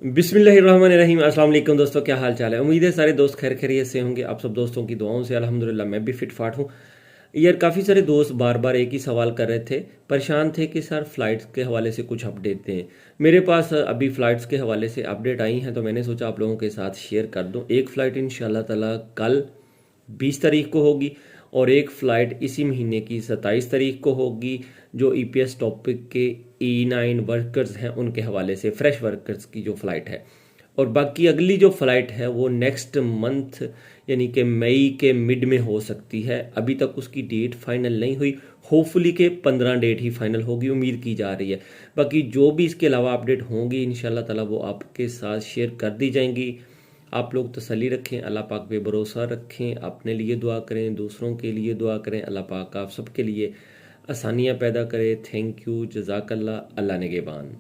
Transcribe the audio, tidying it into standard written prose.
बिस्मिल्लाहिर्रहमानिर्रहीम। अस्सलाम वालेकुम दोस्तों, क्या हाल चाल है। उम्मीद है सारे दोस्त खैर खैरियत से होंगे। आप सब दोस्तों की दुआओं से अल्हम्दुलिल्लाह मैं भी फिट फाट हूँ। यार काफ़ी सारे दोस्त बार बार एक ही सवाल कर रहे थे, परेशान थे कि सर फ़्लाइट्स के हवाले से कुछ अपडेट दें। मेरे पास अभी फ़्लाइट्स के हवाले से अपडेट आई हैं, तो मैंने सोचा आप लोगों के साथ शेयर कर दूँ। एक फ़्लाइट इंशाल्लाह ताला कल 20 तारीख को होगी और एक फ़्लाइट इसी महीने की 27 तारीख को होगी, जो ईपीएस टॉपिक के E9 वर्कर्स हैं उनके हवाले से, फ्रेश वर्कर्स की जो फ़्लाइट है। और बाकी अगली जो फ़्लाइट है वो नेक्स्ट मंथ यानी कि मई के मिड में हो सकती है। अभी तक उसकी डेट फाइनल नहीं हुई, होपफुली के 15 डेट ही फाइनल होगी, उम्मीद की जा रही है। बाकी जो भी इसके अलावा अपडेट होंगी इंशाल्लाह ताला वो आपके साथ शेयर कर दी जाएंगी। आप लोग तसल्ली रखें, अल्लाह पाक पे भरोसा रखें, अपने लिए दुआ करें, दूसरों के लिए दुआ करें। अल्लाह पाक आप सबके लिए आसानियाँ पैदा करे। थैंक यू, जज़ाकल्लाह, अल्लाह निगहबान।